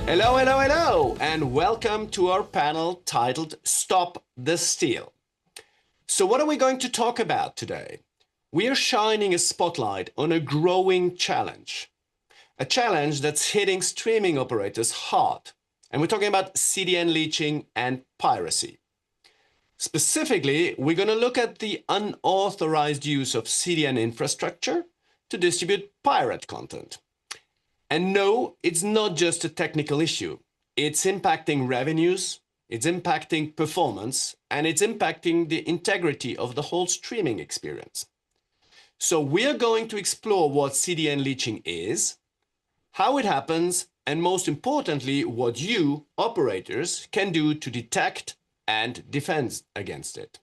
Hello, hello, hello, and welcome to our panel titled Stop the Steal. So what are we going to talk about today? We are shining a spotlight on a growing challenge. A challenge that's hitting streaming operators hard. And we're talking about CDN leeching and piracy. Specifically, we're going to look at the unauthorized use of CDN infrastructure to distribute pirate content. And no, it's not just a technical issue. It's impacting revenues, it's impacting performance, and it's impacting the integrity of the whole streaming experience. So we're going to explore what CDN leeching is, how it happens, and most importantly, what you, operators, can do to detect and defend against it.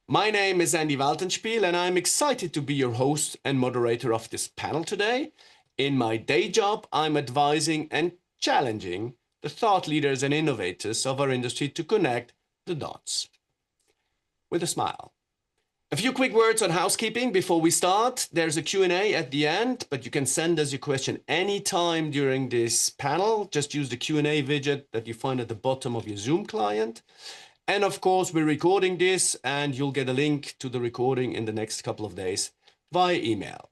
My name is 𝗬𝘂𝘂𝗶𝗱𝗲, and I'm excited to be your host and moderator of this panel today. In my day job, I'm advising and challenging the thought leaders and innovators of our industry to connect the dots. With a smile. A few quick words on housekeeping before we start. There's a Q&A at the end, but you can send us your question anytime during this panel. Just use the Q&A widget that you find at the bottom of your Zoom client. And of course, we're recording this, and you'll get a link to the recording in the next couple of days via email.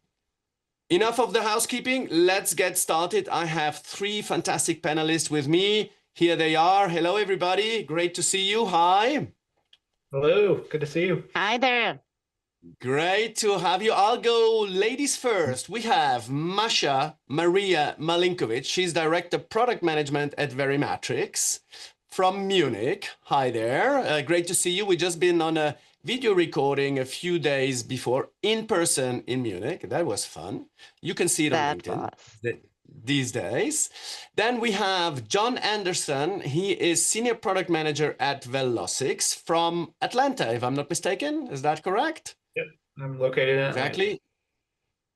Enough of the housekeeping, let's get started. I have three fantastic panelists with me. Here they are. Hello, everybody. Great to see you. Hi. Hello, good to see you. Hi there. Great to have you. I'll go ladies first. We have Masha Maria Malinkowitsch. She's Director Product Management at Verimatrix from Munich. Hi there. Great to see you. We've just been on a video recording a few days before in person in Munich. That was fun. You can see it on LinkedIn these days. Then we have Jon Anderson. He is Senior Product Manager at Velocix from Atlanta, if I'm not mistaken. Is that correct? Yep, I'm located in Atlanta. Exactly.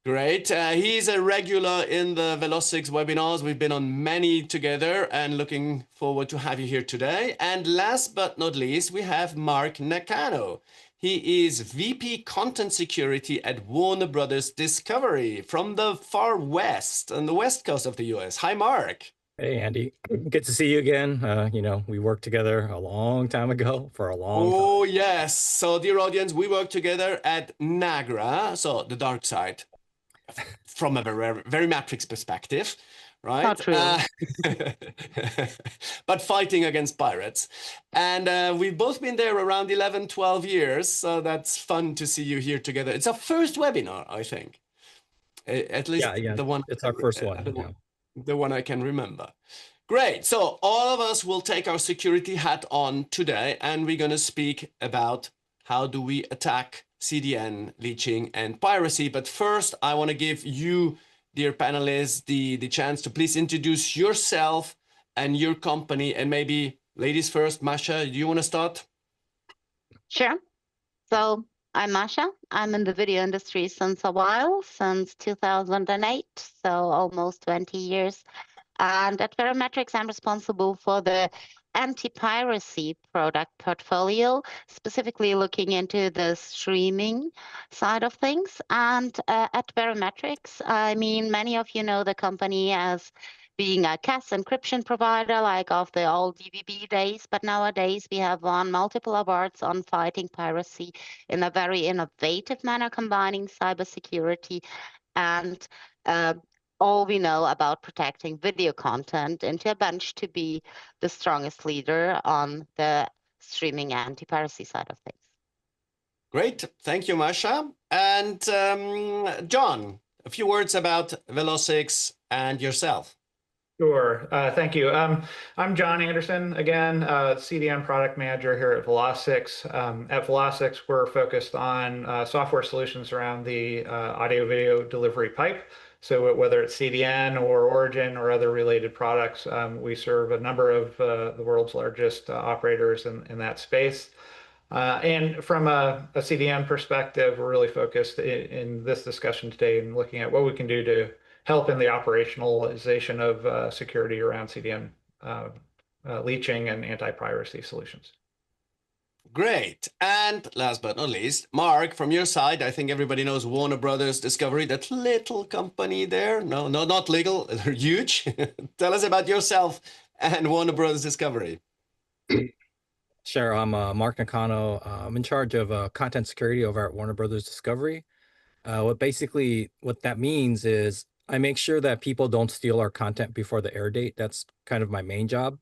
Great. He's a regular in the Velocix webinars. We've been on many together and looking forward to have you here today. And last but not least, we have Mark Nakano. He is VP Content Security at Warner Brothers Discovery from the far west, on the west coast of the US. Hi, Mark. Hey, Andy. Good to see you again. You know, we worked together a long time ago for a long time. Oh, yes. So, dear audience, we worked together at NAGRA, so the dark side, from a Verimatrix perspective, right? Not true. But fighting against pirates. And we've both been there around 11, 12 years, so that's fun to see you here together. It's our first webinar, I think. At least the one. It's our first one. The one I can remember. Great. So all of us will take our security hat on today, and we're going to speak about how do we attack CDN leeching and piracy. But first, I want to give you, dear panelists, the chance to please introduce yourself and your company. And maybe ladies first. Masha, do you want to start? Sure. So I'm Masha. I'm in the video industry since a while, since 2008, so almost 20 years. And at Verimatrix, I'm responsible for the anti-piracy product portfolio, specifically looking into the streaming side of things. And at Verimatrix, I mean, many of you know the company as being a CAS encryption provider, like of the old DVB days, but nowadays we have won multiple awards on fighting piracy in a very innovative manner, combining cybersecurity and all we know about protecting video content into a bench to be the strongest leader on the streaming anti-piracy side of things. Great. Thank you, Masha. And Jon, a few words about Velocix and yourself. Sure. Thank you. I'm Jon Anderson, again, CDN product manager here at Velocix. At Velocix, we're focused on software solutions around the audio-video delivery pipe. So whether it's CDN or Origin or other related products, we serve a number of the world's largest operators in that space. And from a CDN perspective, we're really focused in this discussion today and looking at what we can do to help in the operationalization of security around CDN leeching and anti-piracy solutions. Great. And last but not least, Mark, from your side, I think everybody knows Warner Brothers Discovery, that little company there. No, no, not legal. They're huge. Tell us about yourself and Warner Brothers Discovery. Sure, I'm Mark Nakano. I'm in charge of content security over at Warner Brothers Discovery. What that means is I make sure that people don't steal our content before the air date. That's kind of my main job.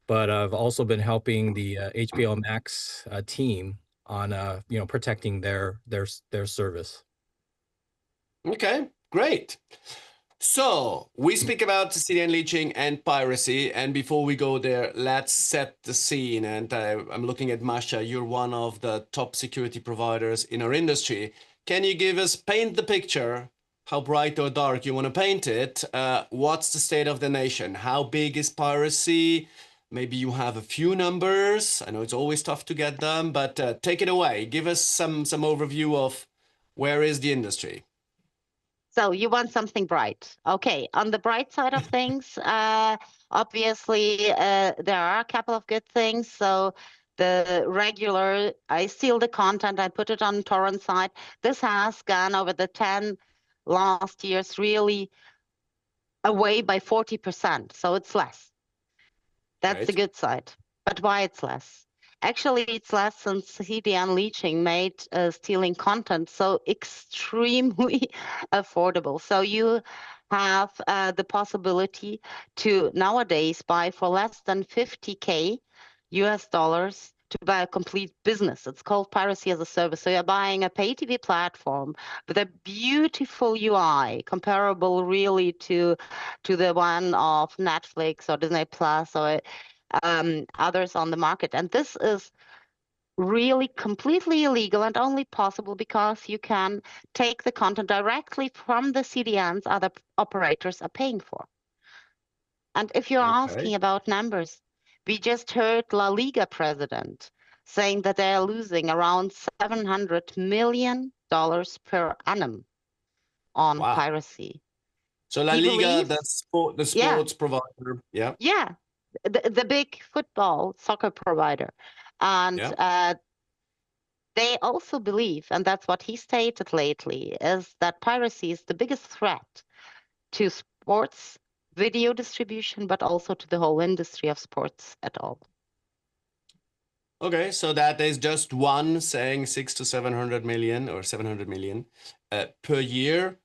But I've also been helping the HBO Max team on protecting their service. Okay, great. So we speak about CDN leeching and piracy, and before we go there, let's set the scene. And I'm looking at Masha. You're one of the top security providers in our industry. Can you paint the picture? How bright or dark you want to paint it? What's the state of the nation? How big is piracy? Maybe you have a few numbers. I know it's always tough to get them, but take it away. Give us some overview of where is the industry. So you want something bright. Okay, on the bright side of things, obviously there are a couple of good things. So the regular, I steal the content, I put it on torrent site. This has gone over the 10 last years really away by 40%. So it's less. That's the good side. But why it's less? Actually, it's less since CDN leeching made stealing content so extremely affordable. So you have the possibility to nowadays buy for less than 50K US dollars to buy a complete business. It's called Piracy as a Service. So you're buying a pay TV platform with a beautiful UI, comparable really to the one of Netflix or Disney Plus or others on the market. And this is really completely illegal and only possible because you can take the content directly from the CDNs other operators are paying for. And if you're asking about numbers, we just heard La Liga president saying that they are losing around $700 million per annum on piracy. So La Liga, that's the sports provider. Yeah. Yeah. The big soccer provider. And they also believe, and that's what he stated lately, is that piracy is the biggest threat to sports video distribution, but also to the whole industry of sports at all. Okay, so that is just one saying 600 to 700 million or 700 million per year.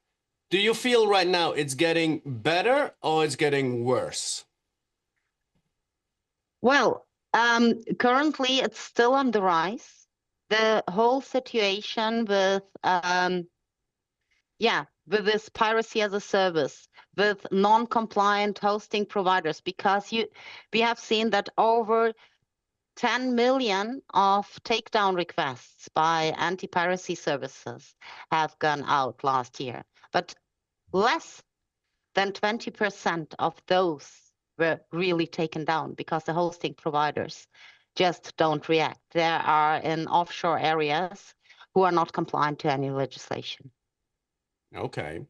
Do you feel right now it's getting better or it's getting worse? Well, currently it's still on the rise. The whole situation with this piracy as a service, with non-compliant hosting providers, because we have seen that over 10 million of takedown requests by anti-piracy services have gone out last year, but less than 20% of those were really taken down because the hosting providers just don't react. There are in offshore areas who are not compliant to any legislation. Okay.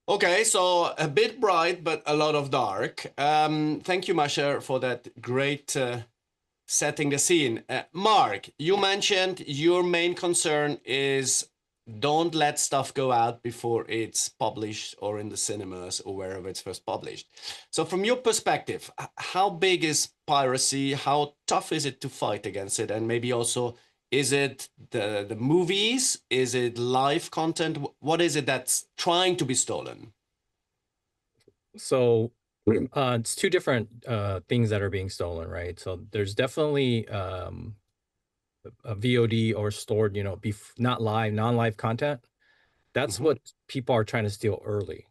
Okay, so a bit bright, but a lot of dark. Thank you, Masha, for that great setting the scene. Mark, you mentioned your main concern is don't let stuff go out before it's published or in the cinemas or wherever it's first published. So from your perspective, how big is piracy? How tough is it to fight against it? And maybe also, is it the movies? Is it live content? What is it that's trying to be stolen? So it's two different things that are being stolen, right? So there's definitely a VOD or stored, not live, non-live content. That's what people are trying to steal early.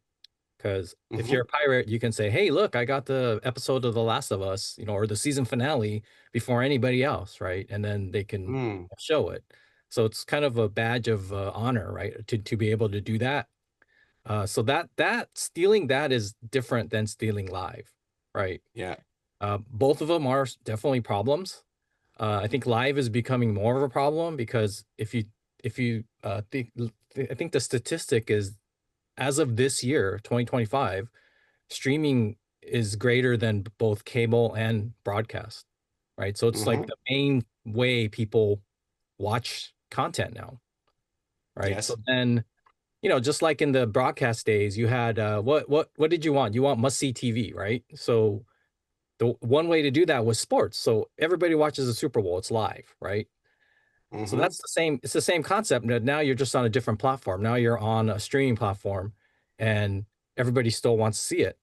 Because if you're a pirate, you can say, hey, look, I got the episode of The Last of Us, or the season finale before anybody else, right? And then they can show it. So it's kind of a badge of honor, right? To be able to do that. So that stealing that is different than stealing live, right? Yeah. Both of them are definitely problems. I think live is becoming more of a problem because I think the statistic is, as of this year, 2025, streaming is greater than both cable and broadcast, right? So it's like the main way people watch content now, right? Yes. So then, just like in the broadcast days, you had what did you want? You want must-see TV, right? So the one way to do that was sports. So everybody watches the Super Bowl, it's live, right? So that's the same, it's the same concept. Now you're just on a different platform. Now you're on a streaming platform and everybody still wants to see it.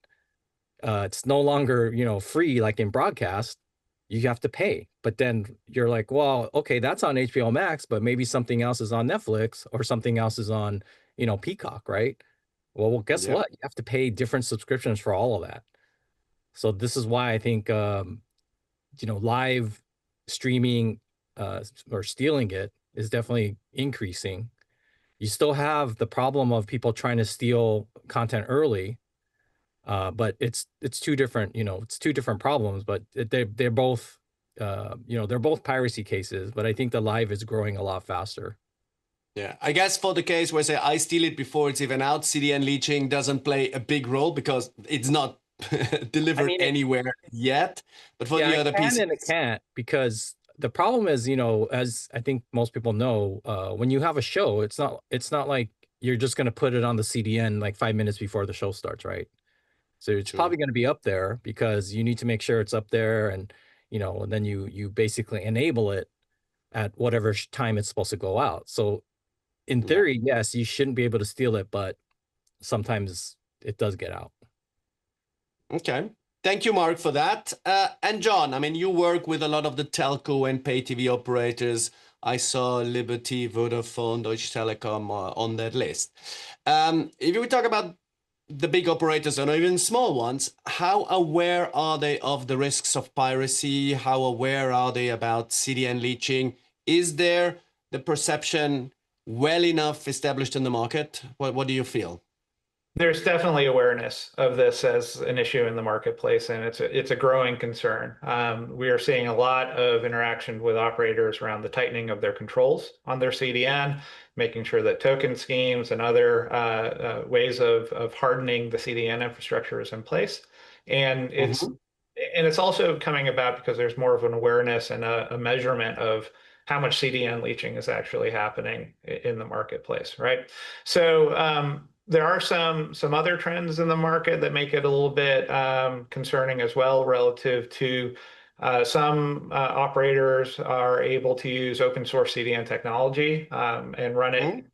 It's no longer, free like in broadcast. You have to pay. But then you're like, well, okay, that's on HBO Max, but maybe something else is on Netflix or something else is on, Peacock, right? Well, guess what? You have to pay different subscriptions for all of that. So this is why I think, live streaming or stealing it is definitely increasing. You still have the problem of people trying to steal content early, but it's two different, it's two different problems, but they're both, they're both piracy cases, but I think the live is growing a lot faster. Yeah, I guess for the case where say I steal it before it's even out, CDN leeching doesn't play a big role because it's not delivered anywhere yet. But for the other pieces, and it can't, because the problem is, as I think most people know, when you have a show, it's not like you're just going to put it on the CDN like 5 minutes before the show starts, right? So it's probably going to be up there because you need to make sure it's up there, and and then you basically enable it at whatever time it's supposed to go out. So in theory, yes, you shouldn't be able to steal it, but sometimes it does get out. Okay. Thank you, Mark, for that. And John, I mean, you work with a lot of the telco and pay TV operators. I saw Liberty, Vodafone, Deutsche Telekom on that list. If you talk about the big operators or even small ones, how aware are they of the risks of piracy? How aware are they about CDN leeching? Is there the perception well enough established in the market? What do you feel? There's definitely awareness of this as an issue in the marketplace, and it's a growing concern. We are seeing a lot of interaction with operators around the tightening of their controls on their CDN, making sure that token schemes and other ways of hardening the CDN infrastructure is in place. And it's also coming about because there's more of an awareness and a measurement of how much CDN leeching is actually happening in the marketplace, right? So there are some other trends in the market that make it a little bit concerning as well, relative to some operators are able to use open source CDN technology and run it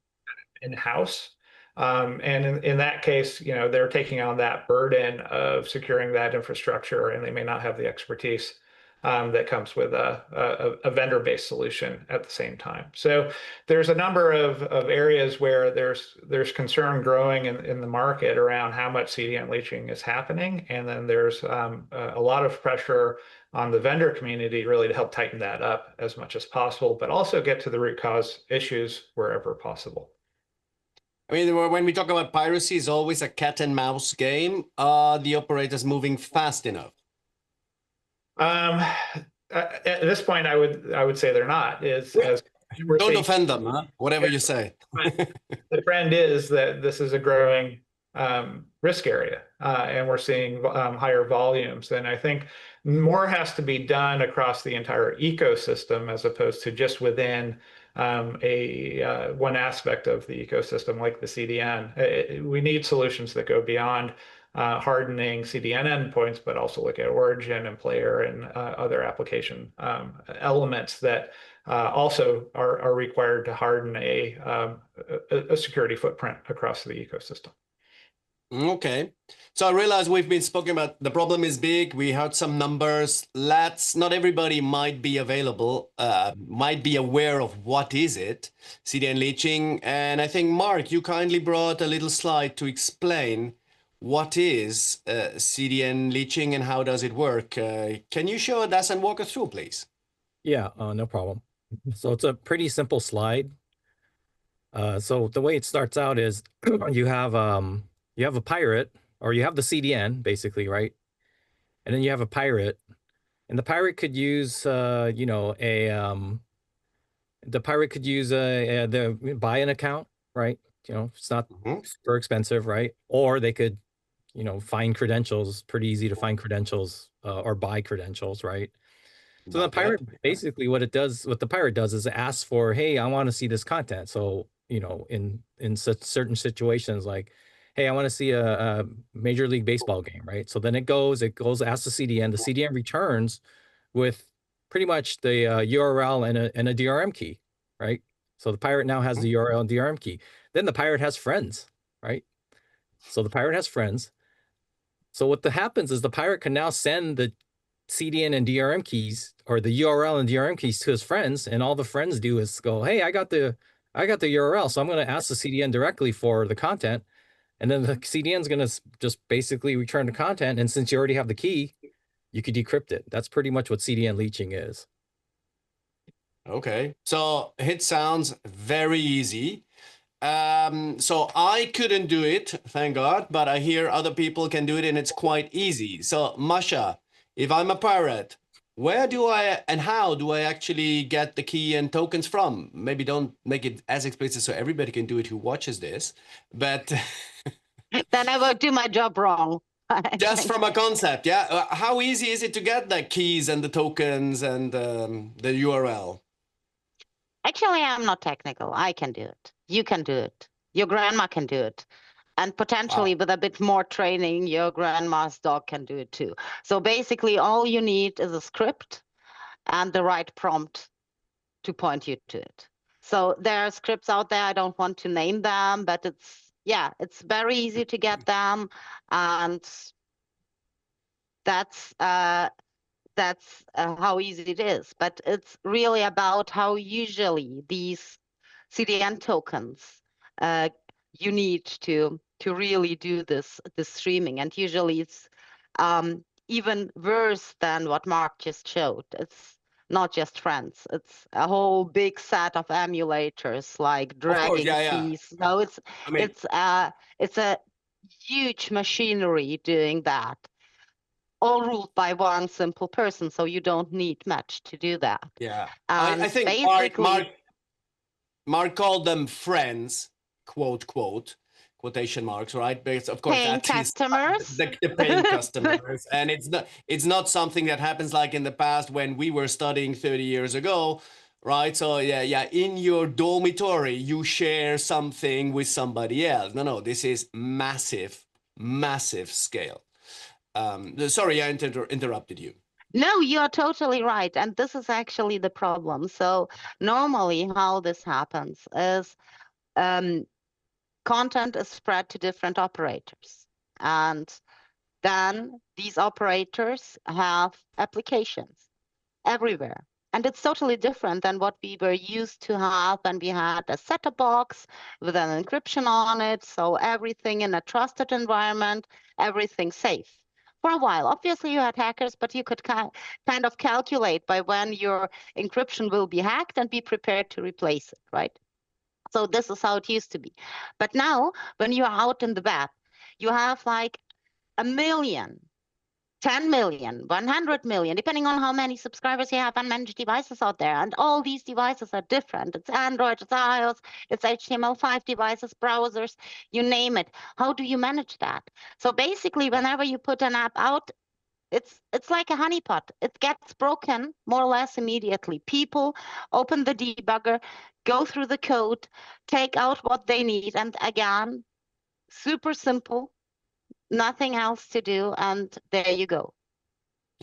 in-house. And in that case, they're taking on that burden of securing that infrastructure, and they may not have the expertise that comes with a vendor-based solution at the same time. So there's a number of areas where there's concern growing in the market around how much CDN leeching is happening, and then there's a lot of pressure on the vendor community really to help tighten that up as much as possible, but also get to the root cause issues wherever possible. I mean, when we talk about piracy, it's always a cat and mouse game. Are the operators moving fast enough? At this point, I would say they're not. Don't offend them, huh? Whatever you say. The trend is that this is a growing risk area, and we're seeing higher volumes. And I think more has to be done across the entire ecosystem as opposed to just within one aspect of the ecosystem, like the CDN. We need solutions that go beyond hardening CDN endpoints, but also look at origin and player and other application elements that also are required to harden a security footprint across the ecosystem. Okay. So I realize we've been speaking about the problem is big. We heard some numbers. Not everybody might be available, might be aware of what is it, CDN leeching. And I think, Mark, you kindly brought a little slide to explain what is CDN leeching and how does it work. Can you show us and walk us through, please? Yeah, no problem. So it's a pretty simple slide. So the way it starts out is you have a pirate, or you have the CDN basically, right? And then you have a pirate, and the pirate could use buy an account, right? It's not super expensive, right? Or they could find credentials, pretty easy to find credentials or buy credentials, right? So the pirate, basically what the pirate does is it asks for, hey, I want to see this content. So, you know, in such certain situations, like, hey, I want to see a Major League Baseball game, right? So then it goes, asks the CDN. The CDN returns with pretty much the URL and a DRM key, right? So the pirate now has the URL and DRM key. Then the pirate has friends, right? So the pirate has friends. So what happens is the pirate can now send the CDN and DRM keys, or the URL and DRM keys, to his friends, and all the friends do is go, hey, I got the URL, so I'm going to ask the CDN directly for the content, and then the CDN is going to just basically return the content, and since you already have the key, you could decrypt it. That's pretty much what CDN leeching is. Okay, so it sounds very easy. So I couldn't do it, thank God, but I hear other people can do it, and it's quite easy. So Masha, if I'm a pirate, where do I and how do I actually get the key and tokens from? Maybe don't make it as explicit so everybody can do it who watches this, but then I will do my job wrong. Just from a concept, yeah. How easy is it to get the keys and the tokens and the URL? Actually, I'm not technical. I can do it. You can do it. Your grandma can do it. And potentially with a bit more training, your grandma's dog can do it too. So basically, all you need is a script and the right prompt to point you to it. So there are scripts out there. I don't want to name them, but it's very easy to get them. And that's how easy it is. But it's really about how usually these CDN tokens you need to really do this streaming, and usually it's even worse than what Mark just showed. It's not just friends; it's a whole big set of emulators like dragging keys. So it's a huge machinery doing that, all ruled by one simple person. So you don't need much to do that. Yeah, and I think basically, Mark called them friends, quote, quotation marks, right? Because of course paying customers, the paying customers, and it's not something that happens like in the past when we were studying 30 years ago, right? So yeah, in your dormitory you share something with somebody else. No, this is massive scale. Sorry, I interrupted you. No, you're totally right. And this is actually the problem. So normally how this happens is content is spread to different operators. And then these operators have applications everywhere. And it's totally different than what we were used to have when we had a set-top box with an encryption on it. So everything in a trusted environment, everything safe. For a while, obviously you had hackers, but you could kind of calculate by when your encryption will be hacked and be prepared to replace it, right? So this is how it used to be. But now, when you're out in the web, you have like 1 million, 10 million, 100 million, depending on how many subscribers you have, unmanaged devices out there. And all these devices are different. It's Android, it's iOS, it's HTML5 devices, browsers, you name it. How do you manage that? So basically, whenever you put an app out, it's like a honeypot. It gets broken more or less immediately. People open the debugger, go through the code, take out what they need, and again, super simple. Nothing else to do, and there you go.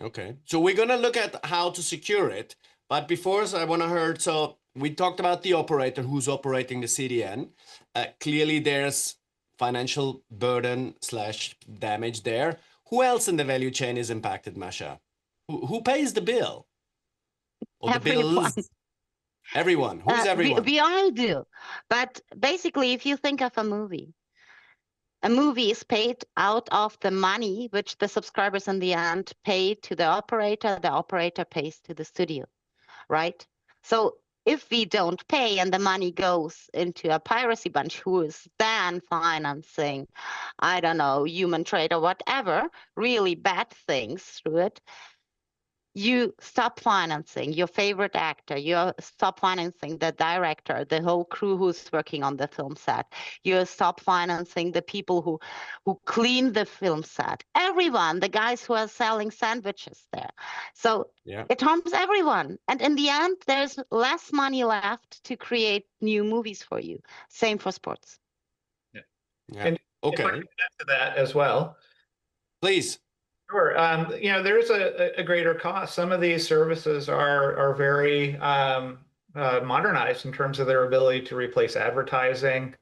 Okay, so we're gonna look at how to secure it, but before, so I want to hear, so we talked about the operator who's operating the CDN. Clearly there's financial burden / damage there. Who else in the value chain is impacted, Masha? Who pays the bill? Or Everyone. The bills? Everyone. Who's everyone? We all do. But basically, if you think of a movie is paid out of the money which the subscribers in the end pay to the operator pays to the studio, right? So if we don't pay and the money goes into a piracy bunch who is then financing, I don't know, human trade or whatever, really bad things through it, you stop financing your favorite actor, you stop financing the director, the whole crew who's working on the film set, you stop financing the people who clean the film set, everyone, the guys who are selling sandwiches there. So Yeah. it harms everyone. And in the end, there's less money left to create new movies for you. Same for sports. Yeah. Yeah. Okay. If I can add to that as well. Please. Sure. There's a greater cost. Some of these services are very modernized in terms of their ability to replace advertising,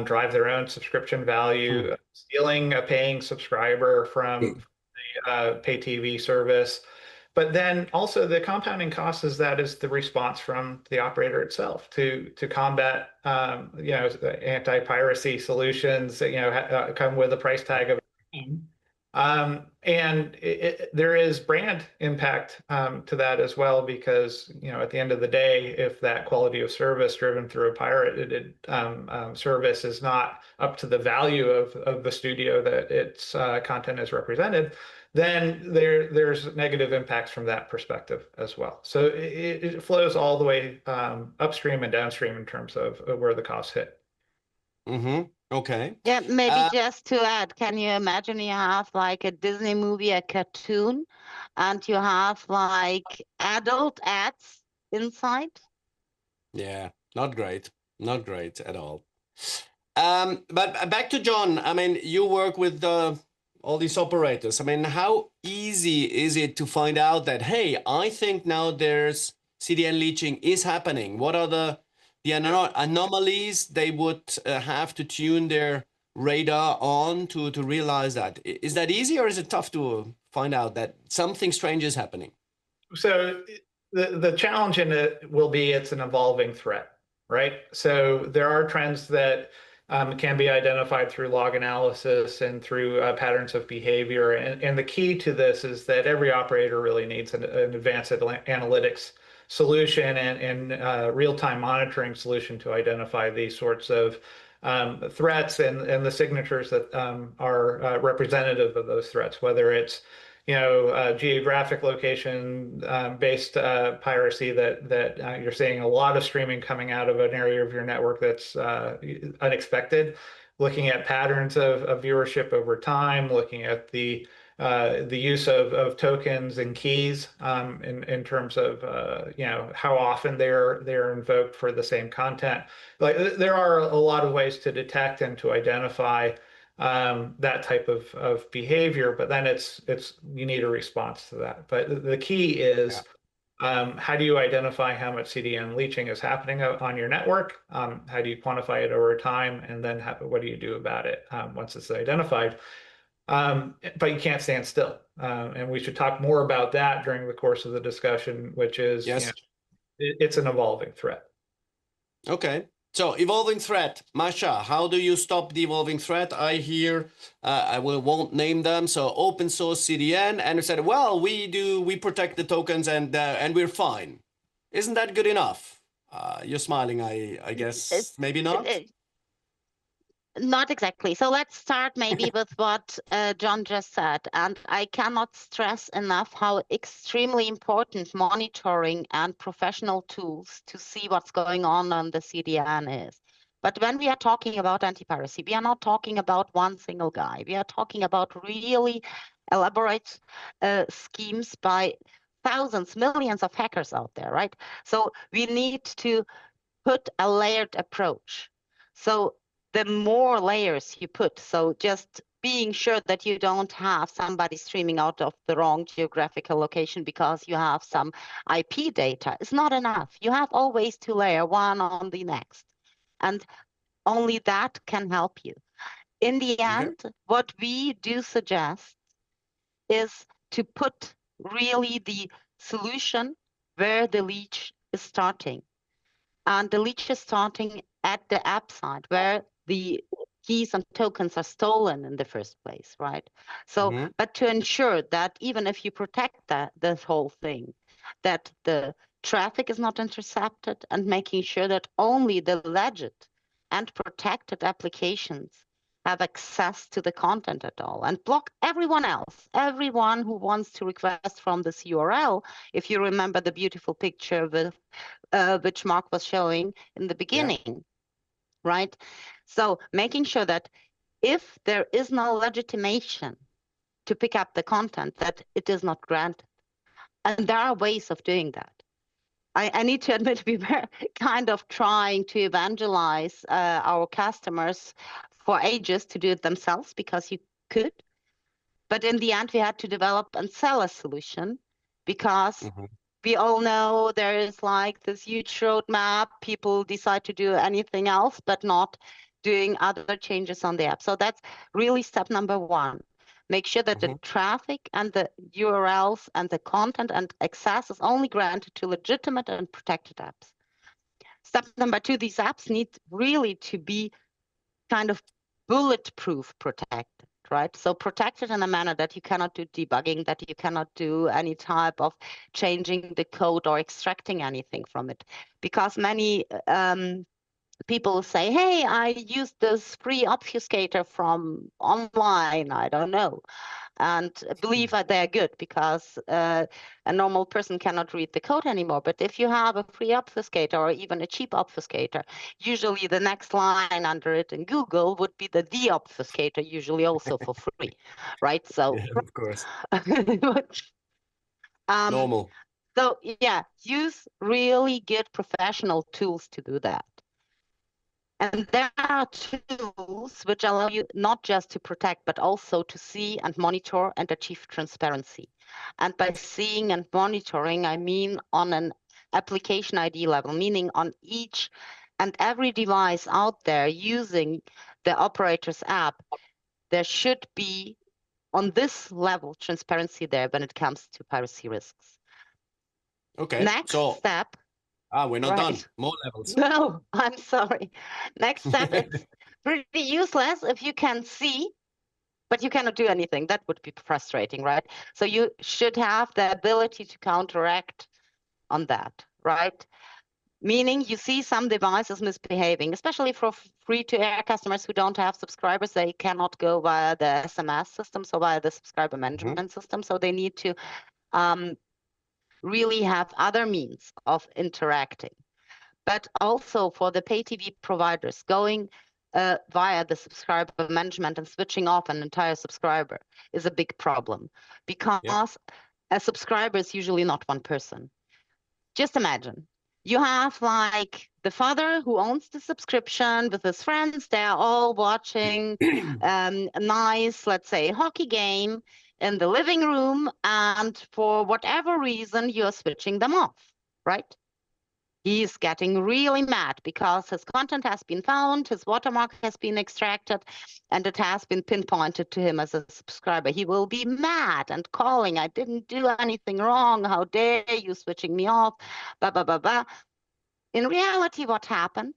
drive their own subscription value, stealing a paying subscriber from the pay TV service. But then also the compounding cost is the response from the operator itself to combat anti-piracy solutions that come with a price tag of and there is brand impact to that as well, because at the end of the day, if that quality of service driven through a pirated service is not up to the value of the studio that its content is represented, then there's negative impacts from that perspective as well. So it flows all the way upstream and downstream in terms of where the costs hit. Mm-hmm. Okay. Yeah, maybe just to add, can you imagine you have like a Disney movie, a cartoon, and you have like adult ads inside? Yeah, not great. Not great at all. But back to Jon. I mean, you work with all these operators. I mean, how easy is it to find out that, hey, I think now there's CDN leaching is happening? What are the anomalies they would have to tune their radar on to realize that? Is that easy, or is it tough to find out that something strange is happening? So the challenge in it will be it's an evolving threat, right? So there are trends that can be identified through log analysis and through patterns of behavior. And the key to this is that every operator really needs an advanced analytics solution and real-time monitoring solution to identify these sorts of threats and the signatures that are representative of those threats, whether it's geographic location based piracy that you're seeing a lot of streaming coming out of an area of your network that's unexpected, looking at patterns of viewership over time, looking at the use of tokens and keys in terms of how often they're invoked for the same content. Like there are a lot of ways to detect and to identify that type of behavior, but then it's you need a response to that. But the key is how do you identify how much CDN leaching is happening on your network? How do you quantify it over time? And then what do you do about it once it's identified? But you can't stand still. And we should talk more about that during the course of the discussion, which is it's an evolving threat. Okay. So evolving threat, Masha, how do you stop the evolving threat? I hear, I won't name them. So open source CDN, and you said, well, we protect the tokens and we're fine. Isn't that good enough? You're smiling, I guess. Maybe not? Not exactly. So let's start maybe with what Jon just said. And I cannot stress enough how extremely important monitoring and professional tools to see what's going on the CDN is. But when we are talking about anti-piracy, we are not talking about one single guy. We are talking about really elaborate schemes by thousands, millions of hackers out there, right? So we need to put a layered approach. So the more layers you put, so just being sure that you don't have somebody streaming out of the wrong geographical location because you have some IP data is not enough. You have always to layer one on the next. And only that can help you. In the end, what we do suggest is to put really the solution where the leech is starting. And the leech is starting at the app side where the keys and tokens are stolen in the first place, right? So, but to ensure that even if you protect this whole thing, that the traffic is not intercepted, and making sure that only the legit and protected applications have access to the content at all, and block everyone else, everyone who wants to request from this URL. If you remember the beautiful picture with, which Mark was showing in the beginning, right? So making sure that if there is no legitimation to pick up the content, that it is not granted. And there are ways of doing that. I need to admit, we were kind of trying to evangelize our customers for ages to do it themselves, because you could. But in the end, we had to develop and sell a solution, because we all know there is like this huge roadmap. People decide to do anything else, but not doing other changes on the app. So that's really step number one. Make sure that the traffic and the URLs and the content and access is only granted to legitimate and protected apps. Step number two, these apps need really to be kind of bulletproof protected, right? So protected in a manner that you cannot do debugging, that you cannot do any type of changing the code or extracting anything from it. Because many people say, hey, I used this free obfuscator from online, I don't know, and believe that they're good, because a normal person cannot read the code anymore. But if you have a free obfuscator or even a cheap obfuscator, usually the next line under it in Google would be the 𝘳𝘊𝘀𝗧𝗏, usually also for free, right? So, Yeah, of course. Normal. So yeah, use really good professional tools to do that. And there are tools which allow you not just to protect, but also to see and monitor and achieve transparency. And by seeing and monitoring, I mean on an application ID level, meaning on each and every device out there using the operator's app, there should be on this level transparency there when it comes to piracy risks. Okay. Next step. We're not done. More levels. No, I'm sorry. Next step, it's pretty useless if you can see, but you cannot do anything. That would be frustrating, right? So you should have the ability to counteract on that, right? Meaning you see some devices misbehaving, especially for free-to-air customers who don't have subscribers. They cannot go via the SMS system, so via the subscriber management system. So they need to really have other means of interacting. But also for the pay TV providers, going via the subscriber management and switching off an entire subscriber is a big problem, because a subscriber is usually not one person. Just imagine, you have like the father who owns the subscription with his friends. They're all watching a nice, let's say, hockey game in the living room, and for whatever reason, you're switching them off, right? He's getting really mad because his content has been found, his watermark has been extracted, and it has been pinpointed to him as a subscriber. He will be mad and calling, I didn't do anything wrong. How dare you switching me off, blah, blah, blah, blah. In reality, what happened?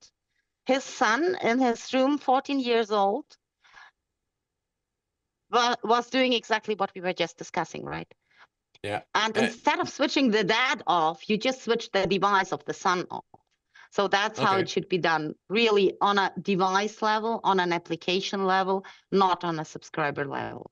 His son in his room, 14 years old, was doing exactly what we were just discussing, right? Yeah. And instead of switching the dad off, you just switch the device of the son off. So that's how it should be done, really on a device level, on an application level, not on a subscriber level.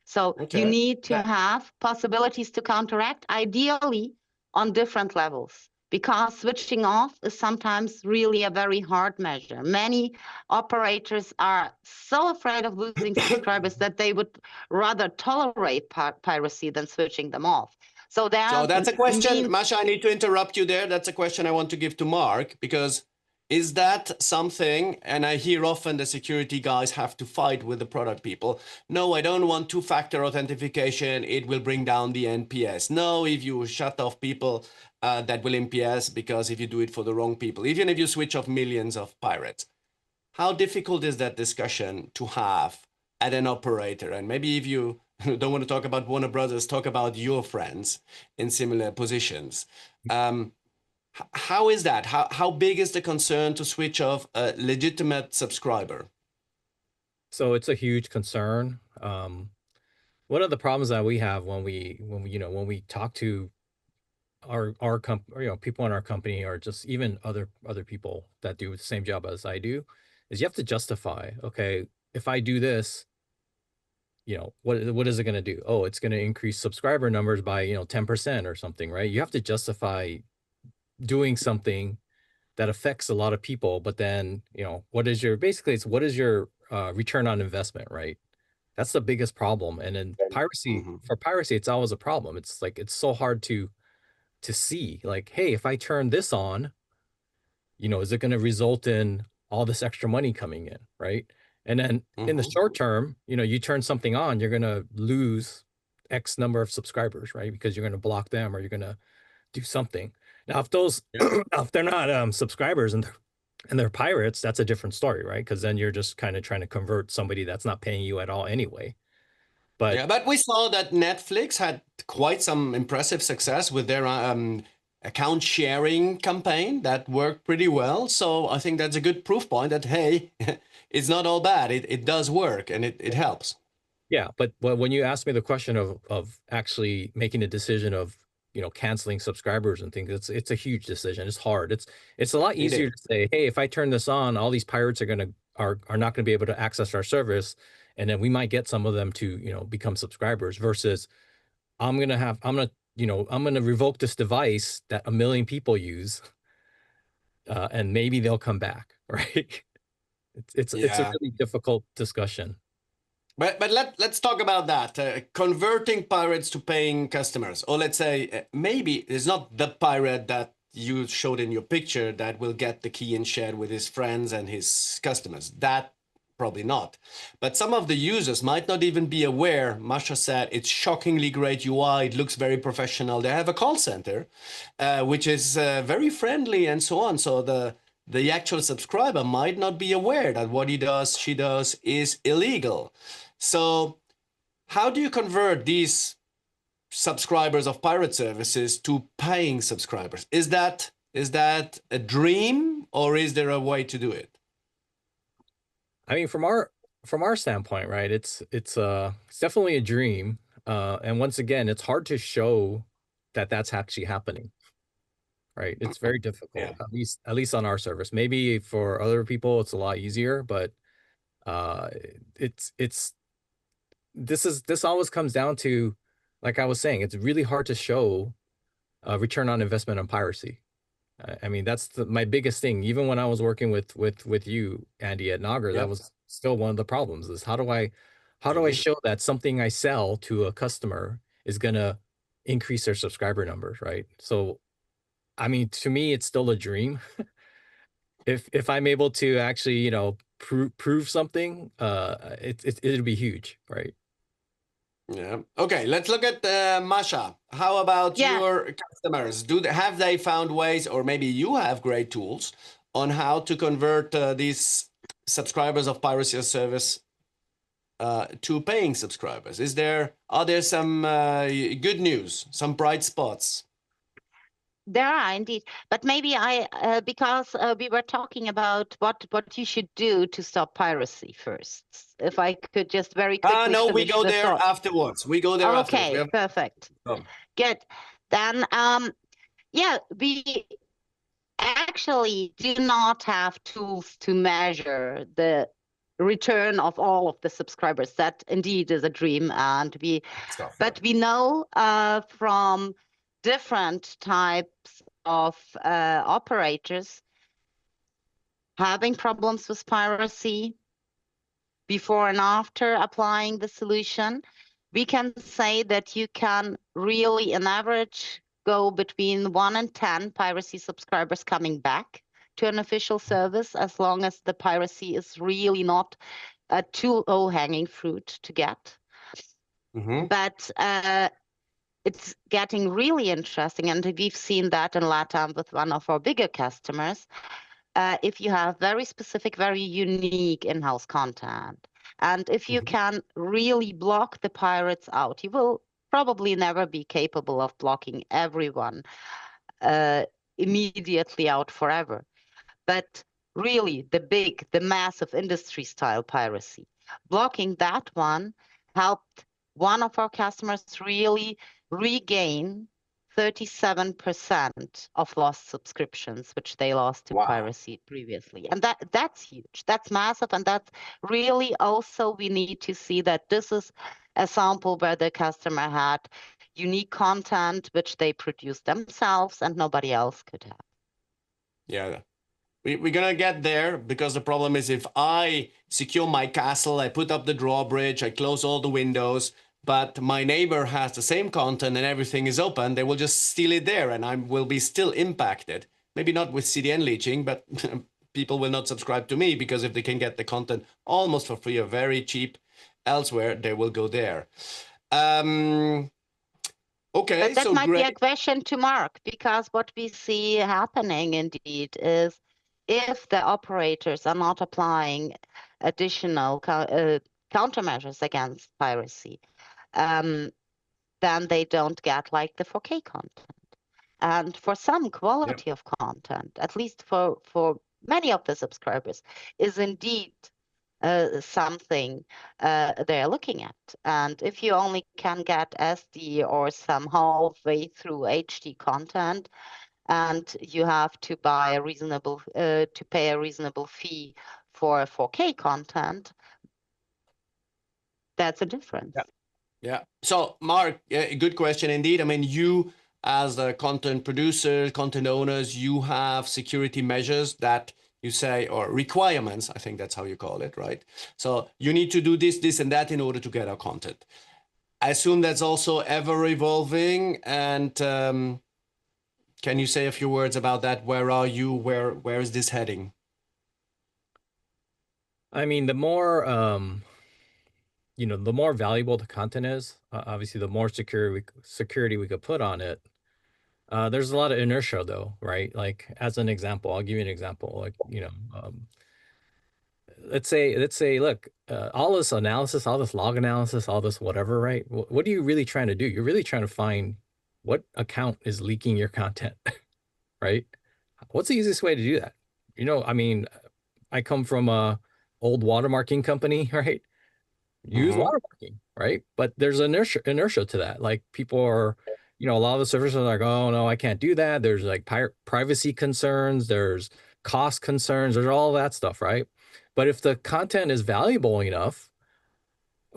So you need to have possibilities to counteract, ideally on different levels, because switching off is sometimes really a very hard measure. Many operators are so afraid of losing subscribers that they would rather tolerate piracy than switching them off. So that's a question, Masha, I need to interrupt you there. That's a question I want to give to Mark, because is that something, and I hear often the security guys have to fight with the product people. No, I don't want two-factor authentication. It will bring down the NPS. No, if you shut off people, that will NPS, because if you do it for the wrong people, even if you switch off millions of pirates. How difficult is that discussion to have at an operator? And maybe if you don't want to talk about Warner Brothers, talk about your friends in similar positions. How is that? How big is the concern to switch off a legitimate subscriber? So it's a huge concern. One of the problems that we have when we talk to our company, people in our company, or just even other people that do the same job as I do, is you have to justify, okay, if I do this, what is it going to do? Oh, it's going to increase subscriber numbers by 10% or something, right? You have to justify doing something that affects a lot of people, but then what is your return on investment, right? That's the biggest problem. And in piracy, for piracy, it's always a problem. It's like it's so hard to see, like, hey, if I turn this on, is it going to result in all this extra money coming in, right? And then in the short term, you turn something on, you're going to lose X number of subscribers, right? Because you're going to block them or you're going to do something. Now, if those, if they're not subscribers and they're pirates, that's a different story, right? Because then you're just kind of trying to convert somebody that's not paying you at all anyway. But yeah, but we saw that Netflix had quite some impressive success with their account sharing campaign that worked pretty well. So I think that's a good proof point that, hey, it's not all bad. It does work and it helps. Yeah, but when you ask me the question of actually making a decision of canceling subscribers and things, it's a huge decision. It's hard. It's a lot easier to say, hey, if I turn this on, all these pirates are not going to be able to access our service, and then we might get some of them to become subscribers. Versus, I'm gonna revoke this device that 1 million people use, and maybe they'll come back, right? It's a really difficult discussion. But let's talk about that. Converting pirates to paying customers. Or let's say maybe it's not the pirate that you showed in your picture that will get the key and share with his friends and his customers. That probably not. But some of the users might not even be aware. Masha said it's shockingly great UI. It looks very professional. They have a call center, which is very friendly and so on. So the actual subscriber might not be aware that what he does, she does is illegal. So how do you convert these subscribers of pirate services to paying subscribers? Is that a dream, or is there a way to do it? I mean, from our standpoint, right, it's definitely a dream. And once again, it's hard to show that that's actually happening. Right. It's very difficult, at least on our service. Maybe for other people, it's a lot easier, but this always comes down to, like I was saying, it's really hard to show return on investment on piracy. I mean, that's my biggest thing. Even when I was working with you, Andy, at Nagar, that was still one of the problems, is how do I show that something I sell to a customer is gonna increase their subscriber numbers, right? So I mean, to me, it's still a dream. If I'm able to actually, prove something, it'll be huge, right? Yeah. Okay. Let's look at Masha. How about your customers? Have they found ways, or maybe you have great tools on how to convert these subscribers of Piracy service to paying subscribers? Are there some good news, some bright spots? There are indeed, but maybe because we were talking about what you should do to stop piracy first. If I could just very quickly. No, we go there afterwards. We go there afterwards. Okay, perfect. Good. Then, yeah, we actually do not have tools to measure the return of all of the subscribers. That indeed is a dream, and but we know from different types of operators having problems with piracy before and after applying the solution. We can say that you can really, on average, go between 1 and 10 piracy subscribers coming back to an official service, as long as the piracy is really not a too low-hanging fruit to get. But it's getting really interesting, and we've seen that in LATAM with one of our bigger customers. If you have very specific, very unique in-house content, and if you can really block the pirates out, you will probably never be capable of blocking everyone immediately out forever. But really, the massive industry-style piracy, blocking that one helped one of our customers really regain 37% of lost subscriptions, which they lost to Wow. piracy previously. And that's huge. That's massive. And that's really also, we need to see that this is a sample where the customer had unique content, which they produced themselves and nobody else could have. Yeah. We're going to get there, because the problem is, if I secure my castle, I put up the drawbridge, I close all the windows, but my neighbor has the same content and everything is open, they will just steal it there and I will be still impacted. Maybe not with CDN leeching, but people will not subscribe to me, because if they can get the content almost for free or very cheap elsewhere, they will go there. Okay, but that so might great. be a question to Mark, because what we see happening indeed is, if the operators are not applying additional countermeasures against piracy, then they don't get like the 4K content. And for some, quality of content, at least for many of the subscribers, is indeed something they're looking at. And if you only can get SD or some halfway through HD content, and you have to buy a reasonable to pay a reasonable fee for 4K content, that's a difference. Yeah. So, Mark, good question indeed. I mean, you as a content producer, content owners, you have security measures that you say, or requirements, I think that's how you call it, right? So you need to do this, this, and that in order to get our content. I assume that's also ever evolving. And can you say a few words about that? Where are you? Where is this heading? I mean, the more the more valuable the content is, obviously, the more security we could put on it. There's a lot of inertia, though, right? Like, as an example, I'll give you an example. Like, let's say, look, all this analysis, all this log analysis, all this whatever, right? What are you really trying to do? You're really trying to find what account is leaking your content, right? What's the easiest way to do that? I mean, I come from a old watermarking company, right? Use watermarking, right? But there's inertia to that. Like, people are, a lot of the servers are like, oh no, I can't do that. There's like privacy concerns, there's cost concerns, there's all that stuff, right? But if the content is valuable enough,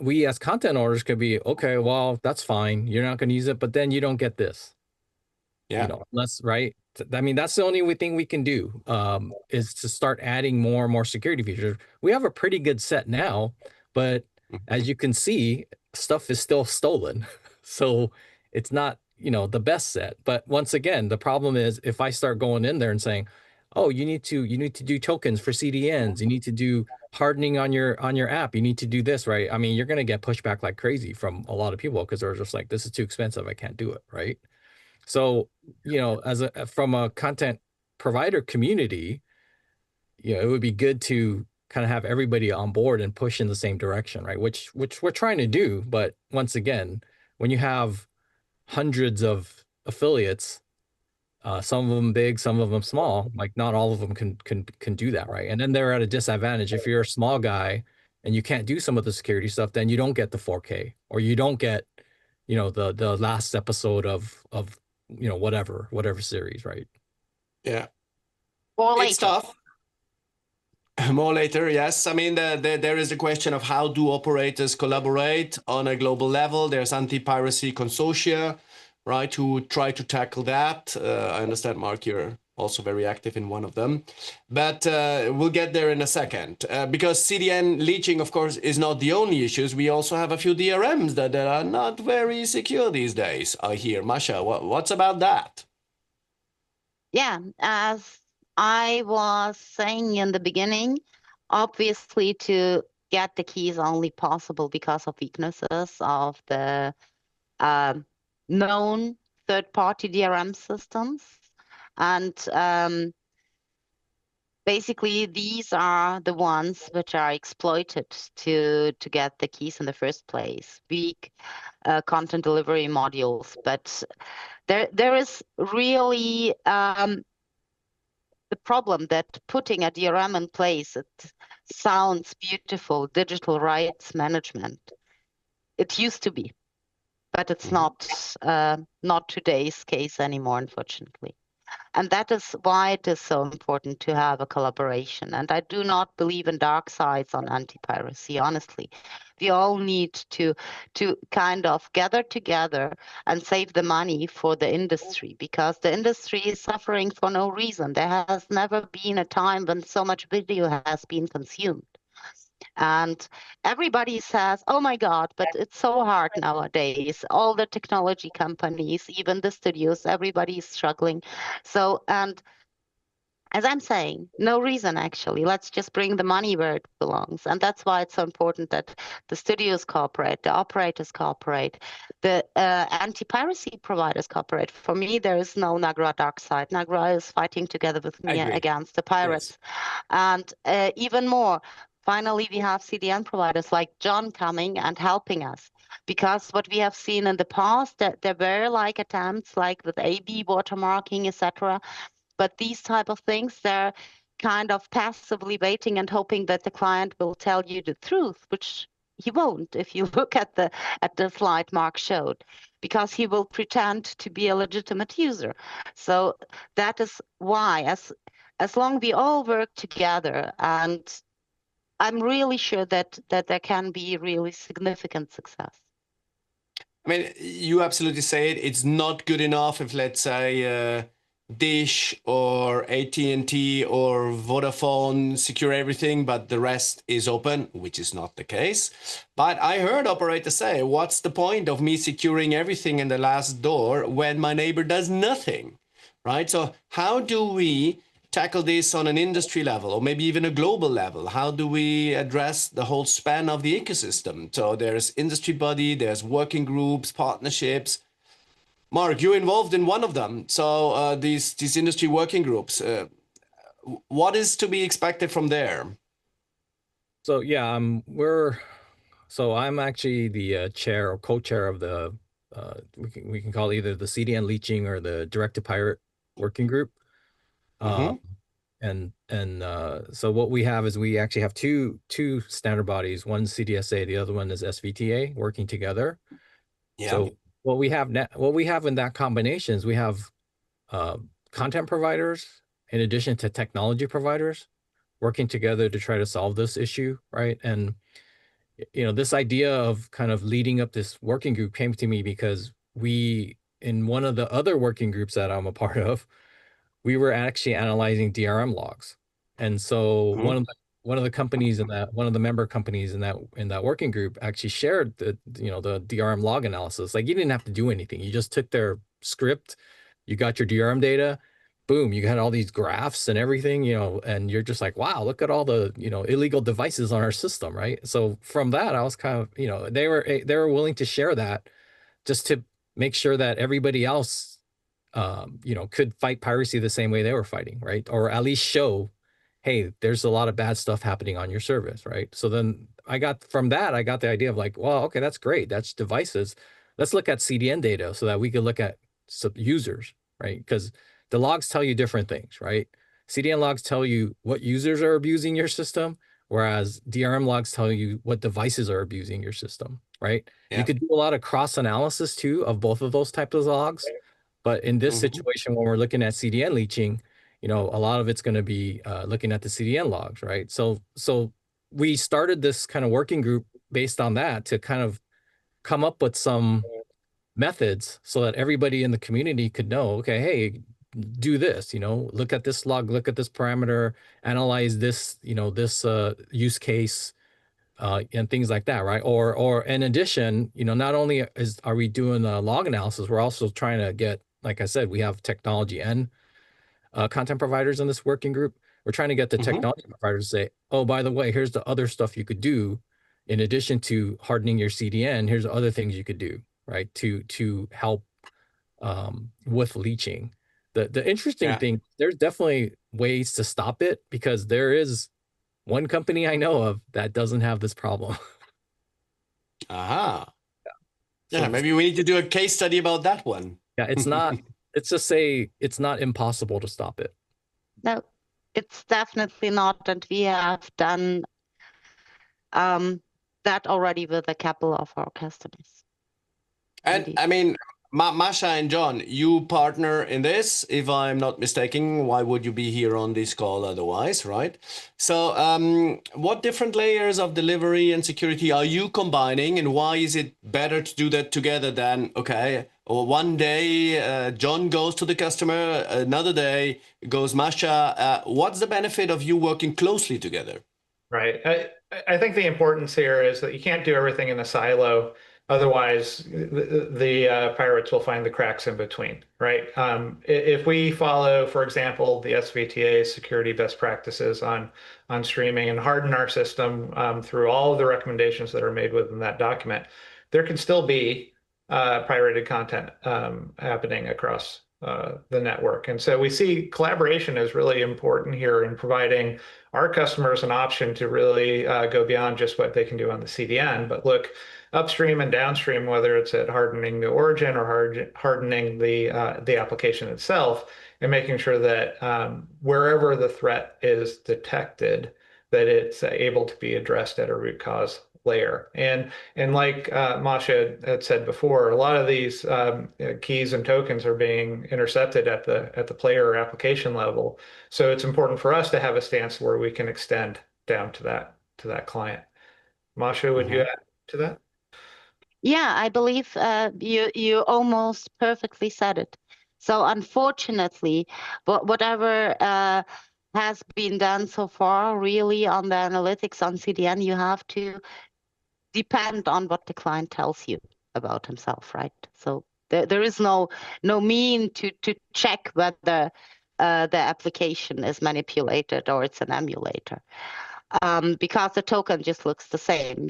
we as content owners could be, okay, well, that's fine. You're not going to use it, but then you don't get this. Yeah. Unless, right? I mean, that's the only thing we can do, is to start adding more and more security features. We have a pretty good set now, but as you can see, stuff is still stolen. So it's not, the best set. But once again, the problem is, if I start going in there and saying, oh, you need to do tokens for CDNs, you need to do hardening on your app, you need to do this, right? I mean, you're going to get pushback like crazy from a lot of people, because they're just like, this is too expensive, I can't do it, right? So, from a content provider community, it would be good to kind of have everybody on board and push in the same direction, right? Which we're trying to do. But once again, when you have hundreds of affiliates, some of them big, some of them small, like, not all of them can do that, right? And then they're at a disadvantage. If you're a small guy and you can't do some of the security stuff, then you don't get the 4K, or you don't get, the last episode of whatever series, right? Yeah. Or it's tough. More later, yes. I mean, there is the question of, how do operators collaborate on a global level? There's anti-piracy consortia, right, who try to tackle that. I understand, Mark, you're also very active in one of them. But we'll get there in a second. Because CDN leeching, of course, is not the only issues. We also have a few DRMs that are not very secure these days, I hear. Masha, what's about that? Yeah, as I was saying in the beginning, obviously, to get the keys only possible because of weaknesses of the known third-party DRM systems. And basically, these are the ones which are exploited to get the keys in the first place, weak content delivery modules. But there is really the problem that putting a DRM in place, it sounds beautiful, digital rights management. It used to be. but it's not today's case anymore, unfortunately. And that is why it is so important to have a collaboration. And I do not believe in dark sides on anti-piracy, honestly. We all need to kind of gather together and save the money for the industry, because the industry is suffering for no reason. There has never been a time when so much video has been consumed. And everybody says, oh my God, but it's so hard nowadays. All the technology companies, even the studios, everybody is struggling. So, and as I'm saying, no reason actually. Let's just bring the money where it belongs. And that's why it's so important that the studios cooperate, the operators cooperate, the anti-piracy providers cooperate. For me, there is no Nagra dark side. Nagra is fighting together with me against the pirates. Yes. And even more, finally, we have CDN providers like Jon coming and helping us. Because what we have seen in the past, that there were like attempts like with AB watermarking, etc. But these type of things, they're kind of passively waiting and hoping that the client will tell you the truth, which he won't if you look at the slide Mark showed, because he will pretend to be a legitimate user. So that is why, as long we all work together, and I'm really sure that there can be really significant success. I mean, you absolutely say it. It's not good enough if, let's say, Dish or AT&T or Vodafone secure everything, but the rest is open, which is not the case. But I heard operators say, what's the point of me securing everything in the last door when my neighbor does nothing, right? So how do we tackle this on an industry level, or maybe even a global level? How do we address the whole span of the ecosystem? So there's industry body, there's working groups, partnerships. Mark, you're involved in one of them. So these industry working groups, what is to be expected from there? So yeah, I'm actually the chair or co-chair of the we can call it either the CDN leeching or the direct to pirate working group. So what we have is we actually have two standard bodies. One's CDSA, the other one is SVTA, working together. Yeah. So what we have in that combination is we have content providers in addition to technology providers working together to try to solve this issue, right? And you know, this idea of kind of leading up this working group came to me because in one of the other working groups that I'm a part of, we were actually analyzing DRM logs. And so one of the companies in that, one of the member companies in that working group actually shared the DRM log analysis. Like, you didn't have to do anything. You just took their script, you got your DRM data, boom, you had all these graphs and everything, and you're just like, wow, look at all the, illegal devices on our system, right? So from that, I was kind of, they were willing to share that just to make sure that everybody else, could fight piracy the same way they were fighting, right? Or at least show, hey, there's a lot of bad stuff happening on your service, right? So then I got the idea of like, well, okay, that's great. That's devices. Let's look at CDN data so that we could look at users, right? Because the logs tell you different things, right? CDN logs tell you what users are abusing your system, whereas DRM logs tell you what devices are abusing your system, right? Yeah. You could do a lot of cross analysis too of both of those types of logs. But in this situation, when we're looking at CDN leeching, a lot of it's going to be looking at the CDN logs, right? So we started this kind of working group based on that to kind of come up with some methods so that everybody in the community could know, okay, hey, do this, look at this log, look at this parameter, analyze this, this use case, and things like that, right? Or in addition, not only are we doing log analysis, we're also trying to get, like I said, we have technology and content providers in this working group. We're trying to get the technology providers to say, oh, by the way, here's the other stuff you could do in addition to hardening your CDN. Here's other things you could do, right, to help with leeching. The interesting thing, there's definitely ways to stop it, because there is one company I know of that doesn't have this problem. Aha. Yeah, maybe we need to do a case study about that one. Yeah, it's not, let's just say it's not impossible to stop it. No, it's definitely not. And we have done that already with a couple of our customers. And Indeed. I mean, Masha and John, you partner in this, if I'm not mistaken. Why would you be here on this call otherwise, right? So what different layers of delivery and security are you combining, and why is it better to do that together than, okay, or one day John goes to the customer, another day goes Masha. What's the benefit of you working closely together? Right. I think the importance here is that you can't do everything in a silo. Otherwise, the pirates will find the cracks in between, right? If we follow, for example, the SVTA security best practices on streaming and harden our system through all of the recommendations that are made within that document, there can still be pirated content happening across the network. And so we see collaboration is really important here in providing our customers an option to really go beyond just what they can do on the CDN, but look upstream and downstream, whether it's at hardening the origin or hardening the application itself, and making sure that wherever the threat is detected, that it's able to be addressed at a root cause layer. And like Masha had said before, a lot of these keys and tokens are being intercepted at the player or application level. So it's important for us to have a stance where we can extend down to that client. Masha, would you add to that? Yeah, I believe you almost perfectly said it. So unfortunately, whatever has been done so far, really on the analytics on CDN, you have to depend on what the client tells you about himself, right? So there is no mean to check whether the application is manipulated or it's an emulator, because the token just looks the same.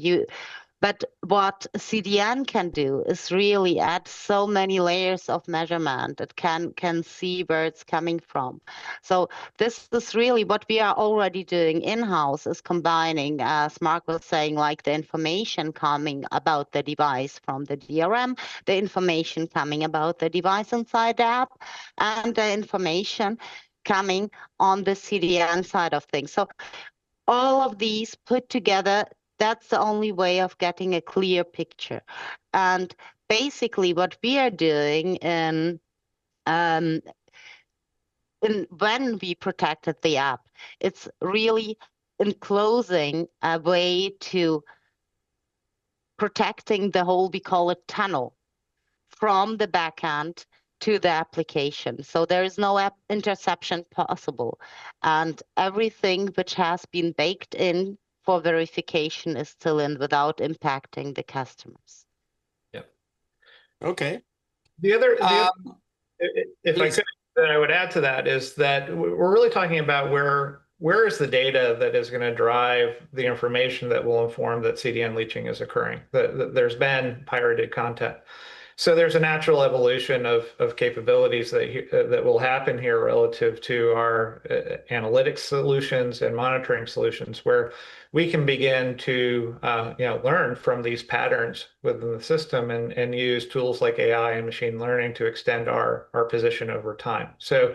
But what CDN can do is really add so many layers of measurement. It can see where it's coming from. So this is really what we are already doing in-house, is combining, as Mark was saying, like the information coming about the device from the DRM, the information coming about the device inside the app, and the information coming on the CDN side of things. So all of these put together, that's the only way of getting a clear picture. And basically what we are doing when we protected the app, it's really enclosing a way to protecting the whole, we call it tunnel, from the backend to the application. So there is no app interception possible. And everything which has been baked in for verification is still in without impacting the customers. Yeah. Okay. The other if please. I could, that I would add to that is that we're really talking about where is the data that is going to drive the information that will inform that CDN leeching is occurring. There's been pirated content. So there's a natural evolution of capabilities that will happen here relative to our analytics solutions and monitoring solutions, where we can begin to learn from these patterns within the system and use tools like AI and machine learning to extend our position over time. So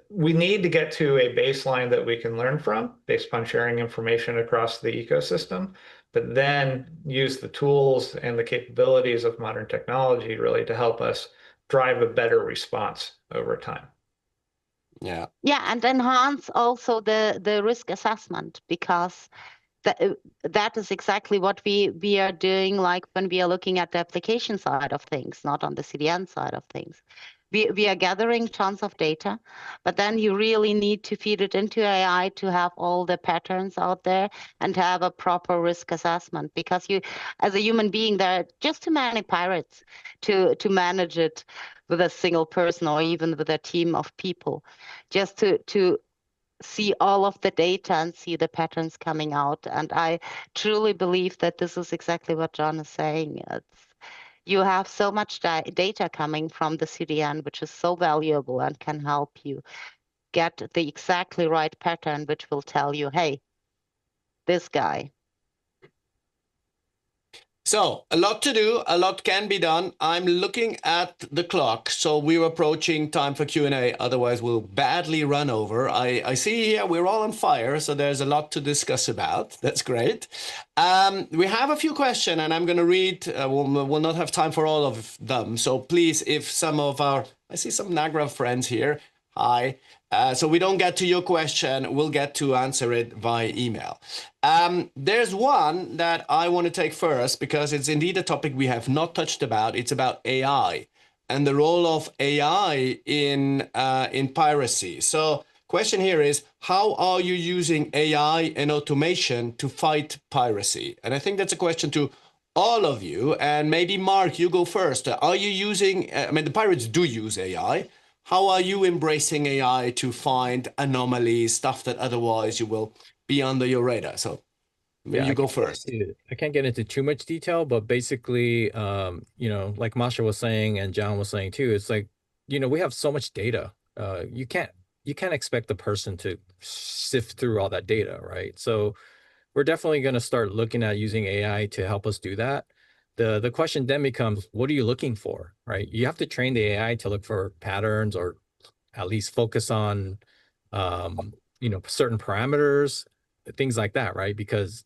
we need to get to a baseline that we can learn from based upon sharing information across the ecosystem, but then use the tools and the capabilities of modern technology really to help us drive a better response over time. Yeah. Yeah, and enhance also the risk assessment, because that is exactly what we are doing, like when we are looking at the application side of things, not on the CDN side of things. We are gathering tons of data, but then you really need to feed it into AI to have all the patterns out there and have a proper risk assessment, because you, as a human being, there are just too many pirates to manage it with a single person or even with a team of people, just to see all of the data and see the patterns coming out. And I truly believe that this is exactly what John is saying. You have so much data coming from the CDN, which is so valuable and can help you get the exactly right pattern, which will tell you, hey, this guy. So a lot to do, a lot can be done. I'm looking at the clock, so we're approaching time for Q&A. Otherwise, we'll badly run over. I see here we're all on fire, so there's a lot to discuss about. That's great. We have a few questions, and I'm going to read. We'll not have time for all of them. So please, if some of our, I see some Nagra friends here. Hi. So we don't get to your question, we'll get to answer it via email. There's one that I want to take first because it's indeed a topic we have not touched about. It's about AI and the role of AI in piracy. So question here is, how are you using AI and automation to fight piracy? And I think that's a question to all of you. And maybe Mark, you go first. Are you using, I mean, the pirates do use AI. How are you embracing AI to find anomalies, stuff that otherwise you will be under your radar? So maybe you go first. I can't get into too much detail, but basically, you know, like Masha was saying and John was saying too, it's like, you know, we have so much data. You can't expect the person to sift through all that data, right? So we're definitely going to start looking at using AI to help us do that. The question then becomes, what are you looking for, right? You have to train the AI to look for patterns or at least focus on, you know, certain parameters, things like that, right? Because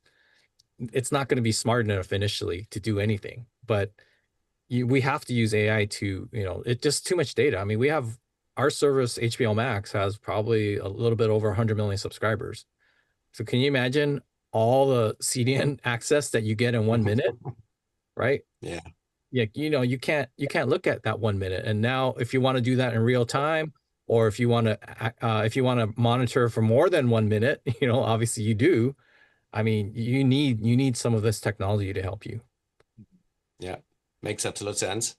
it's not going to be smart enough initially to do anything, but we have to use AI to, you know, it's just too much data. I mean, we have our service, HBO Max, has probably a little bit over 100 million subscribers. So can you imagine all the CDN access that you get in 1 minute? Right? Yeah. Yeah, you know, you can't look at that 1 minute. And now if you want to do that in real time, or if you want to monitor for more than 1 minute, you know, obviously you do. I mean, you need some of this technology to help you. Yeah, makes absolute sense.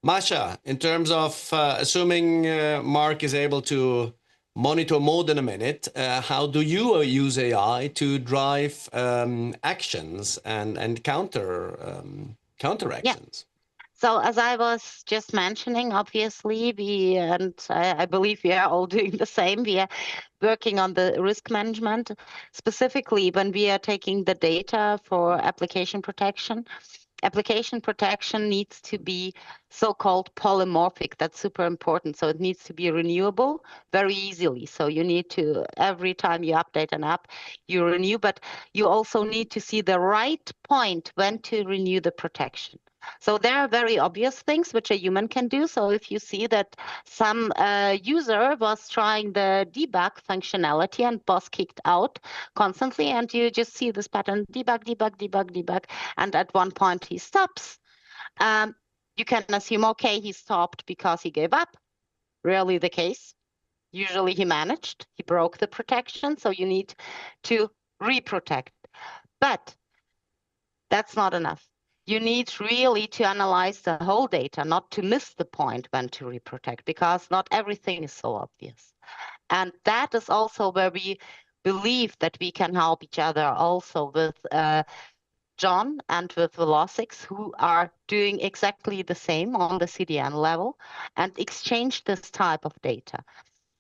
Masha, in terms of assuming Mark is able to monitor more than a minute, how do you use AI to drive actions and counter actions? So as I was just mentioning, obviously I believe we are all doing the same. We are working on the risk management, specifically when we are taking the data for application protection. Application protection needs to be so-called polymorphic. That's super important. So it needs to be renewable very easily. So you need to, every time you update an app, you renew, but you also need to see the right point when to renew the protection. So there are very obvious things which a human can do. So if you see that some user was trying the debug functionality and was kicked out constantly, and you just see this pattern, debug, debug, debug, debug, and at one point he stops, you can assume, okay, he stopped because he gave up. Rarely the case. Usually he managed, he broke the protection, so you need to reprotect. But that's not enough. You need really to analyze the whole data, not to miss the point when to reprotect, because not everything is so obvious. And that is also where we believe that we can help each other also with John and with Velocix, who are doing exactly the same on the CDN level and exchange this type of data.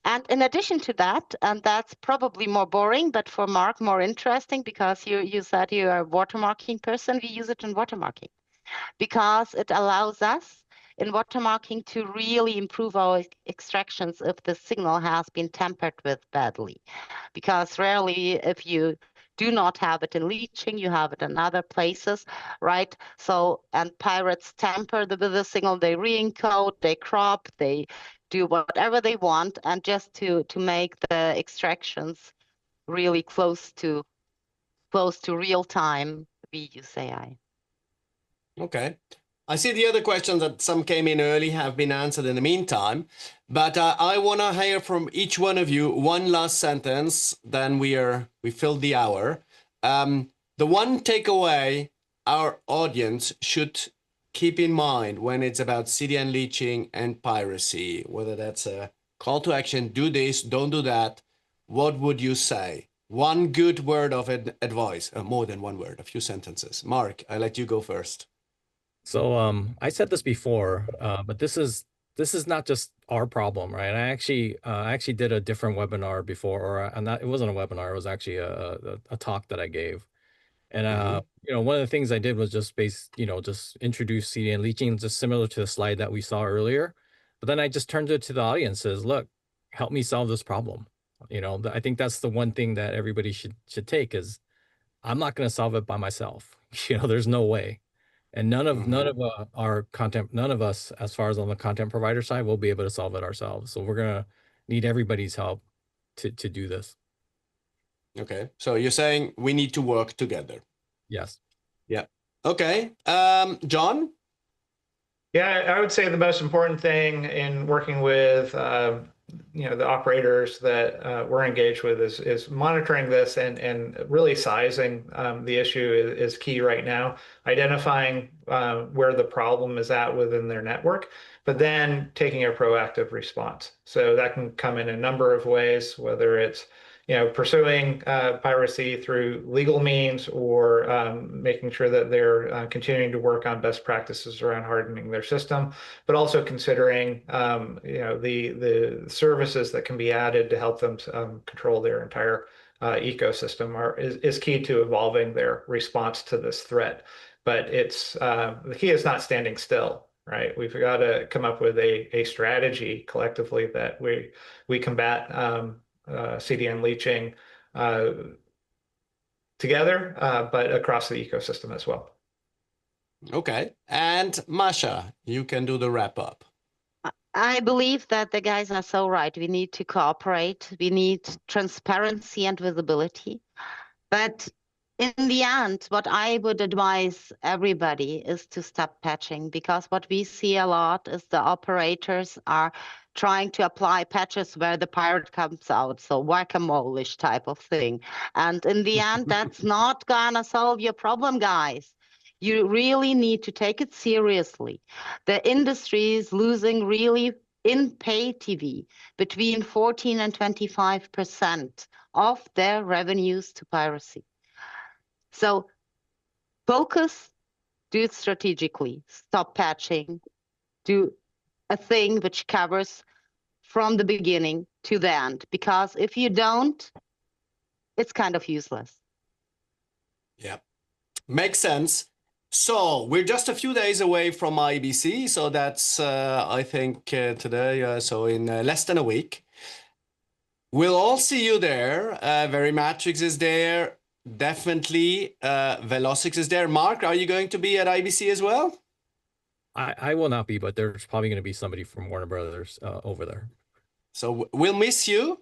And in addition to that, and that's probably more boring, but for Mark, more interesting, because you said you are a watermarking person, we use it in watermarking because it allows us in watermarking to really improve our extractions if the signal has been tampered with badly. Because rarely, if you do not have it in leeching, you have it in other places, right? So, and pirates tamper with the signal, they re-encode, they crop, they do whatever they want, and just to make the extractions really close to real time, we use AI. Okay. I see the other questions that some came in early have been answered in the meantime, but I want to hear from each one of you one last sentence, then we filled the hour. The one takeaway our audience should keep in mind when it's about CDN leeching and piracy, whether that's a call to action, do this, don't do that, what would you say? One good word of advice, more than one word, a few sentences. Mark, I let you go first. So I said this before, but this is not just our problem, right? I actually did a different webinar before, or it wasn't a webinar, it was actually a talk that I gave. And you know, one of the things I did was just just introduce CDN leaching, just similar to the slide that we saw earlier. But then I just turned it to the audience, says, look, help me solve this problem. You know, I think that's the one thing that everybody should take is I'm not going to solve it by myself. You know, there's no way. And none of our content, none of us, as far as on the content provider side, will be able to solve it ourselves. So we're going to need everybody's help to do this. Okay. So you're saying we need to work together. Yes. Yeah. Okay. John? Yeah, I would say the most important thing in working with the operators that we're engaged with is monitoring this and really sizing the issue is key right now. Identifying where the problem is at within their network, but then taking a proactive response. So that can come in a number of ways, whether it's pursuing piracy through legal means or making sure that they're continuing to work on best practices around hardening their system, but also considering the services that can be added to help them control their entire ecosystem is key to evolving their response to this threat. But the key is not standing still, right? We've got to come up with a strategy collectively that we combat CDN leaching together, but across the ecosystem as well. Okay. And Masha, you can do the wrap up. I believe that the guys are so right. We need to cooperate. We need transparency and visibility. But in the end, what I would advise everybody is to stop patching, because what we see a lot is the operators are trying to apply patches where the pirate comes out, so whack-a-mole-ish type of thing. And in the end, that's not gonna solve your problem, guys. You really need to take it seriously. The industry is losing really in pay TV between 14 and 25% of their revenues to piracy. So focus, do it strategically, stop patching, do a thing which covers from the beginning to the end, because if you don't, it's kind of useless. Yeah, makes sense. So we're just a few days away from IBC. So that's, I think, today, so in less than a week. We'll all see you there. Verimatrix is there. Definitely Velocix is there. Mark, are you going to be at IBC as well? I will not be, but there's probably going to be somebody from Warner Brothers over there. So we'll miss you.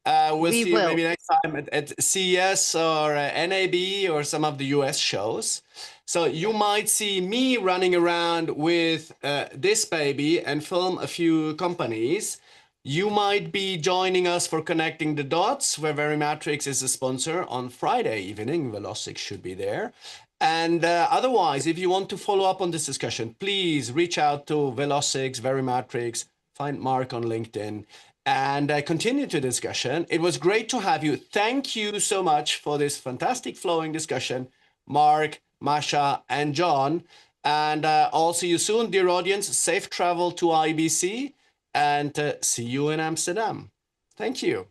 We'll see you maybe next time at CES or NAB or some of the US shows. So you might see me running around with this baby and film a few companies. You might be joining us for Connecting the Dots, where Verimatrix is a sponsor on Friday evening. Velocix should be there. And otherwise, if you want to follow up on this discussion, please reach out to Velocix, Verimatrix, find Mark on LinkedIn, and continue the discussion. It was great to have you. Thank you so much for this fantastic flowing discussion, Mark, Masha, and John. And I'll see you soon, dear audience. Safe travel to IBC, and see you in Amsterdam. Thank you.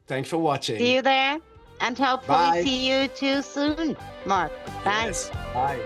Thanks for watching. See you there, and hopefully Bye. see you too soon, Mark. Bye. Yes. Bye.